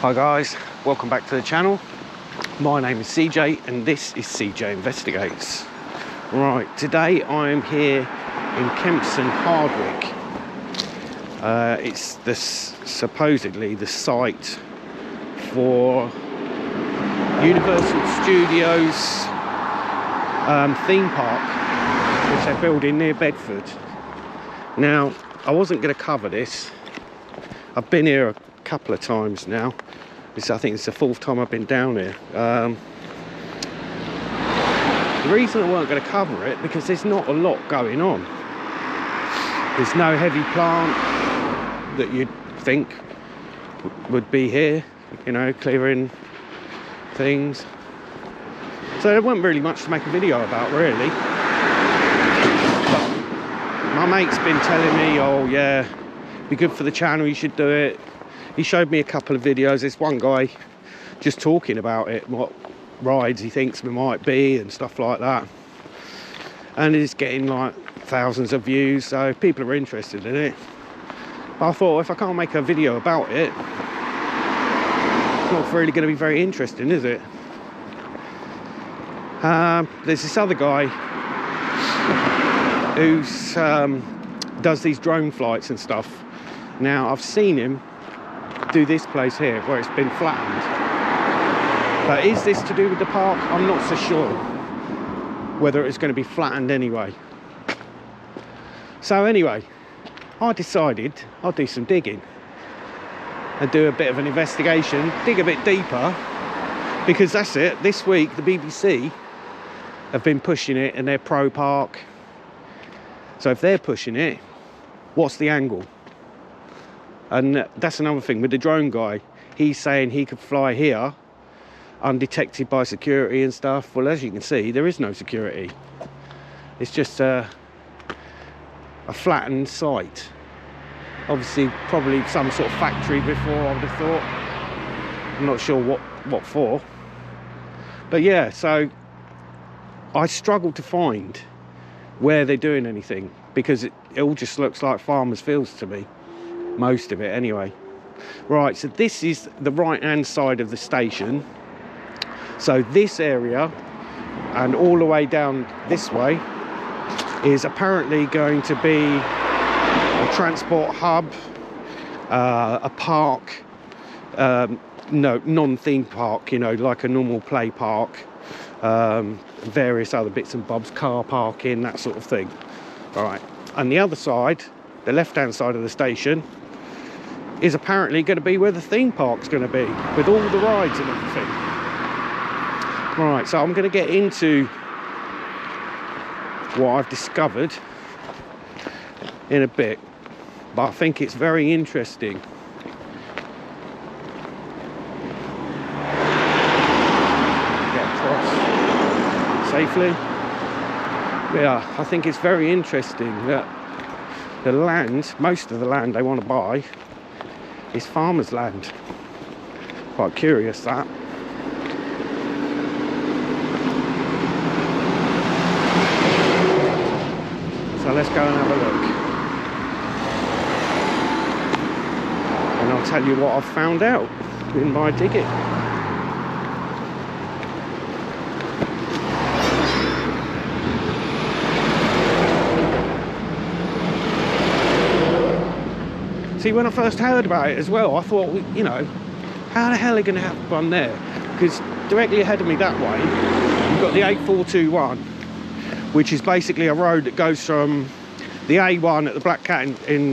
Hi guys, welcome back to the channel. My name is CJ and this is CJ Investigates. Right, today I'm here in Kempston, Hardwick. It's supposedly the site for Universal Studios theme park, which they're building near Bedford. Now, I wasn't going to cover this. I've been here a couple of times now. I think it's the fourth time I've been down here. The reason I weren't going to cover it because there's not a lot going on. There's no heavy plant that you'd think would be here, you know, clearing things. So there wasn't really much to make a video about, really. But my mate's been telling me, oh yeah, be good for the channel, you should do it. He showed me a couple of videos. There's one guy just talking about it, what rides he thinks there might be and stuff like that. And it's getting like thousands of views, so people are interested in it. But I thought, if I can't make a video about it, it's not really going to be very interesting, is it? There's this other guy who does these drone flights and stuff. Now, I've seen him do this place here where it's been flattened. But is this to do with the park? I'm not so sure whether it's going to be flattened anyway. So anyway, I decided I'll do some digging and do a bit of an investigation, dig a bit deeper, because that's it. This week the BBC have been pushing it in their pro park. So if they're pushing it, what's the angle? And that's another thing with the drone guy. He's saying he could fly here undetected by security and stuff. Well, as you can see, there is no security. It's just a flattened site. Obviously, probably some sort of factory before, I would have thought. I'm not sure what for. But yeah, so I struggled to find where they're doing anything, because it all just looks like farmers' fields to me. Most of it anyway. Right, so this is the right hand side of the station. So this area and all the way down this way is apparently going to be a transport hub, a park, no, non-theme park, you know, like a normal play park, various other bits and bobs, car parking, that sort of thing. All right, and the other side, the left hand side of the station, is apparently going to be where the theme park's going to be, with all the rides and everything. Right, so I'm going to get into what I've discovered in a bit, but I think it's very interesting. Get across safely. Yeah, I think it's very interesting that the land, most of the land they want to buy, is farmers' land. Quite curious, that. So let's go and have a look, and I'll tell you what I've found out in my digging. See, when I first heard about it as well, I thought, you know, how the hell are they going to have one there? Because directly ahead of me that way, you've got the 8421, which is basically a road that goes from the A1 at the Black Cat in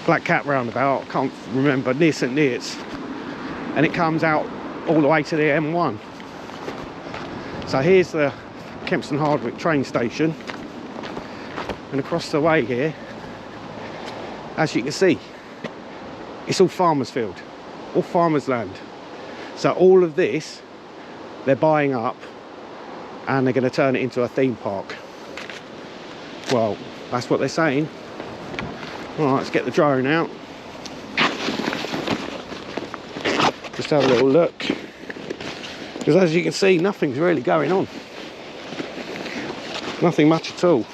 Black Cat roundabout, I can't remember, near St Neots, and it comes out all the way to the M1. So here's the Kempston Hardwick train station, and across the way here, as you can see, it's all farmers' field, all farmers' land. So all of this, they're buying up and they're going to turn it into a theme park. Well, that's what they're saying. All right, let's get the drone out. Just have a little look. Because as you can see, nothing's really going on. Nothing much at all.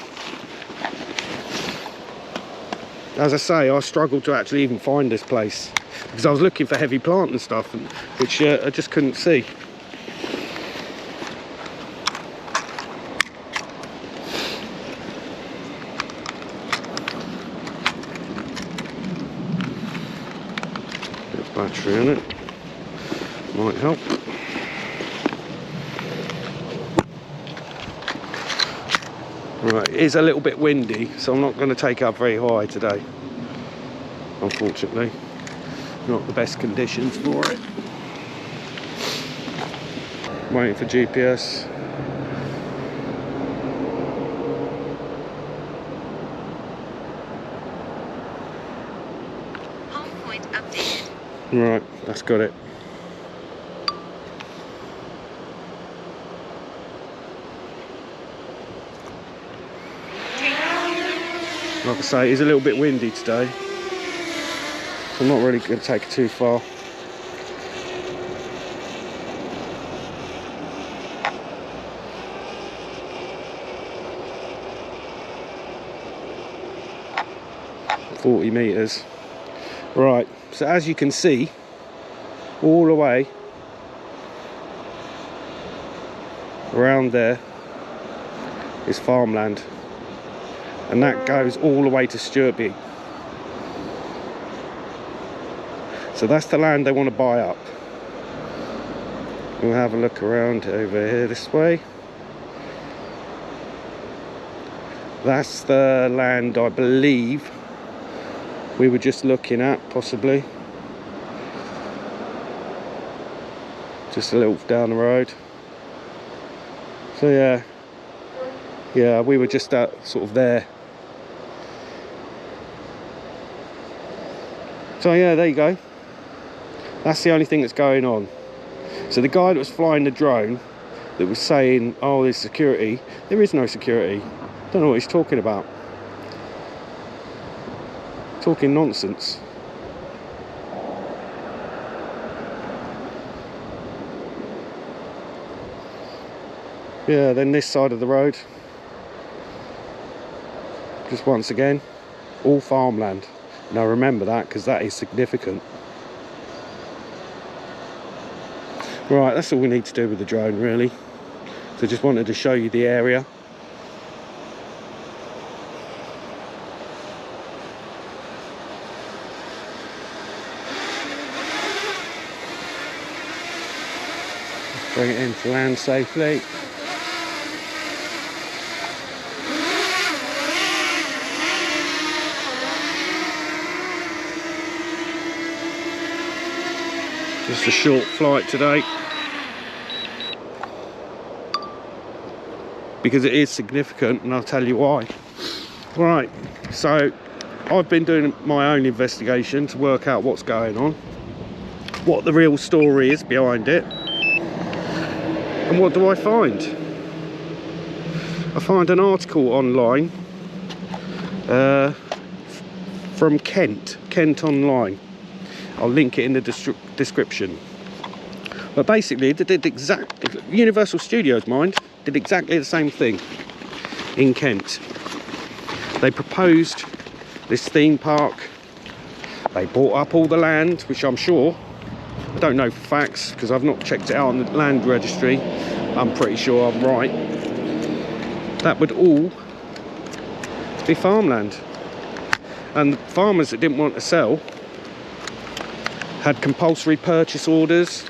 As I say, I struggled to actually even find this place. because I was looking for heavy plant and stuff, which I just couldn't see. Bit of battery in it might help. Right, it is a little bit windy, so I'm not going to take up very high today, unfortunately. Not the best conditions for it. Waiting for GPS. Home point updated. Right, that's got it. Like I say, it is a little bit windy today. So I'm not really going to take it too far. $40 meters. Right, so as you can see, all the way around there is farmland. And that goes all the way to Stureby. So that's the land they want to buy up. We'll have a look around over here this way. That's the land I believe we were just looking at, possibly. Just a little down the road. So yeah, we were just at sort of there. So yeah, there you go. That's the only thing that's going on. So the guy that was flying the drone, that was saying, oh, there's security, there is no security. Don't know what he's talking about. Talking nonsense. Yeah, then this side of the road, just once again, all farmland. Now remember that, because that is significant. Right, that's all we need to do with the drone, really. So just wanted to show you the area. Let's bring it in to land safely. Just a short flight today, because it is significant, and I'll tell you why. Right, so I've been doing my own investigation to work out what's going on, what the real story is behind it, and what do I find? I find an article online from Kent Online. I'll link it in the description. But basically, they did Universal Studios, mind, did exactly the same thing in Kent. They proposed this theme park. They bought up all the land, which I'm sure, I don't know for facts because I've not checked it out on the land registry. I'm pretty sure I'm right. That would all be farmland. And the farmers that didn't want to sell had compulsory purchase orders.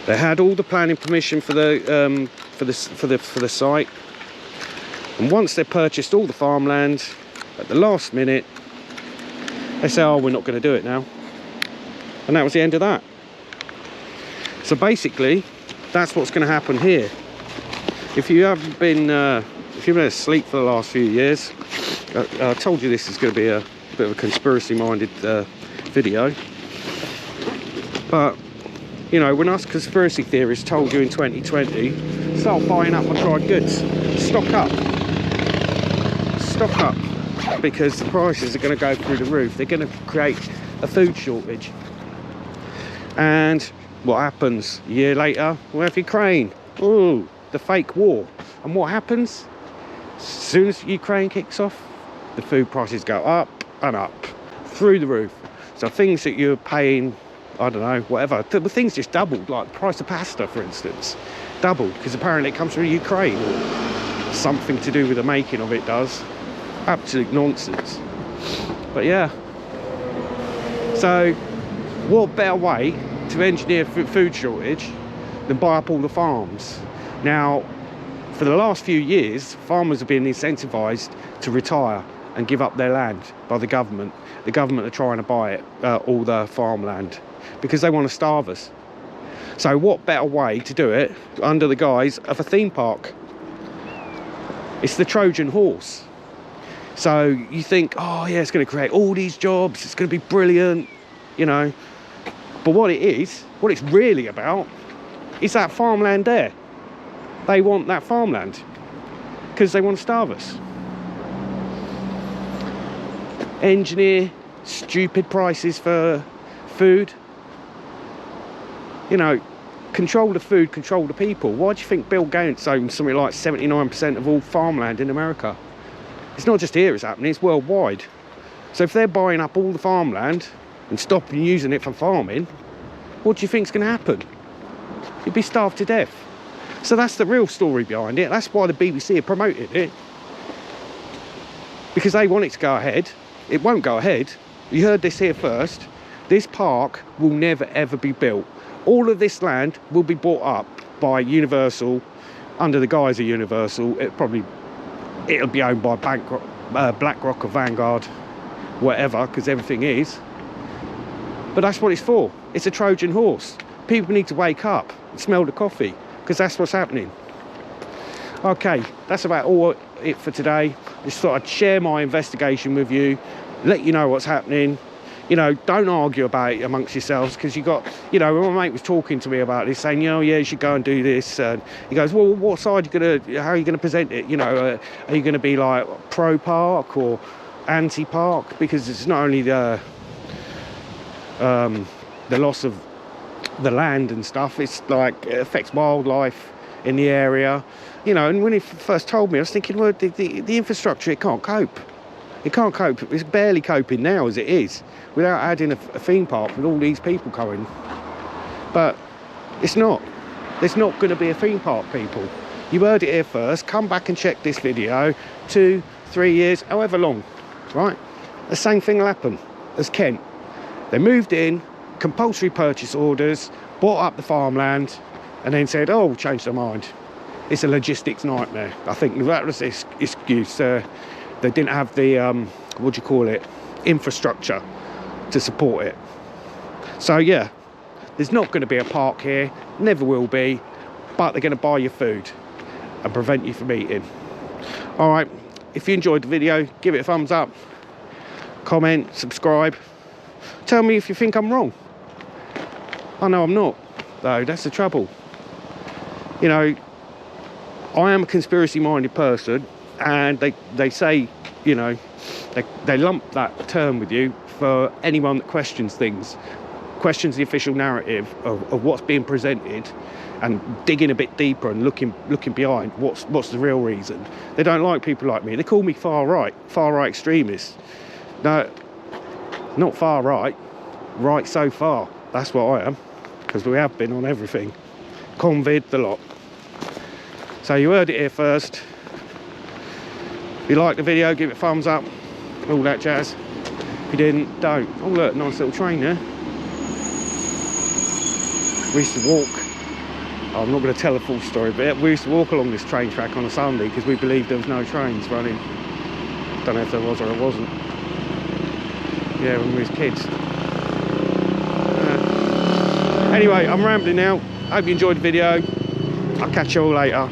They had all the planning permission for the site, and once they purchased all the farmland, at the last minute they say, oh, we're not going to do it now, and that was the end of that. So basically that's what's going to happen here. If you haven't been if you've been asleep for the last few years, I told you this is going to be a bit of a conspiracy minded video, but you know, when us conspiracy theorists told you in 2020, start buying up on dried goods, stock up, because the prices are going to go through the roof. They're going to create a food shortage. And what happens a year later? We have Ukraine. Ooh, the fake war. And what happens? As soon as Ukraine kicks off, the food prices go up and up through the roof. So things that you're paying, I don't know, whatever, the things just doubled. Like the price of pasta, for instance, doubled because apparently it comes from Ukraine, or something to do with the making of it does. Absolute nonsense. But yeah, so what better way to engineer food shortage than buy up all the farms? Now, for the last few years, farmers have been incentivized to retire and give up their land by the government. The government are trying to buy it, all the farmland, because they want to starve us. So what better way to do it under the guise of a theme park? It's the Trojan horse. So you think, oh yeah, it's going to create all these jobs, it's going to be brilliant, you know. But what it's really about, is that farmland there. They want that farmland because they want to starve us. Engineer stupid prices for food. You know, control the food, control the people. Why do you think Bill Gates owns something like 79% of all farmland in America? It's not just here it's happening, it's worldwide. So if they're buying up all the farmland and stopping using it for farming, what do you think's going to happen? You'd be starved to death. So that's the real story behind it. That's why the BBC have promoted it. Because they want it to go ahead. It won't go ahead. You heard this here first. This park will never ever be built. All of this land will be bought up by Universal, under the guise of Universal. It'll be owned by BlackRock or Vanguard, whatever, because everything is. But that's what it's for. It's a Trojan horse. People need to wake up and smell the coffee, because that's what's happening. Okay, that's about all it for today. Just thought I'd share my investigation with you, let you know what's happening. You know, don't argue about it amongst yourselves, because you got, you know, when my mate was talking to me about this, saying, you know, yeah, you should go and do this. And he goes, well, what side are you gonna, how are you going to present it? You know, are you going to be like pro-park or anti-park? Because it's not only the loss of the land and stuff, it's like it affects wildlife in the area, you know. And when he first told me, I was thinking, well, the infrastructure, it can't cope. It can't cope. It's barely coping now as it is, without adding a theme park with all these people coming. But it's not. There's not going to be a theme park, people. You heard it here first. Come back and check this video. 2, 3 years, however long, right? The same thing will happen as Kent. They moved in, compulsory purchase orders, bought up the farmland, and then said, oh, we'll change their mind. It's a logistics nightmare. I think that was the excuse. They didn't have the, what do you call it, infrastructure to support it. So yeah, there's not going to be a park here, never will be, but they're going to buy your food and prevent you from eating. All right, if you enjoyed the video, give it a thumbs up, comment, subscribe. Tell me if you think I'm wrong. I know I'm not, though. That's the trouble. You know, I am a conspiracy-minded person, and they say, you know, they lump that term with you for anyone that questions things, questions the official narrative of what's being presented, and digging a bit deeper and looking behind what's the real reason. They don't like people like me. They call me far right extremist. No, not far right so far. That's what I am, because we have been on everything. Convid, the lot. So you heard it here first. If you liked the video, give it a thumbs up, all that jazz. If you didn't, don't. Oh look, nice little train there. We used to walk, I'm not going to tell the full story, but we used to walk along this train track on a Sunday because we believed there was no trains running. Don't know if there was or there wasn't. Yeah, when we was kids. Anyway, I'm rambling now. Hope you enjoyed the video. I'll catch you all later.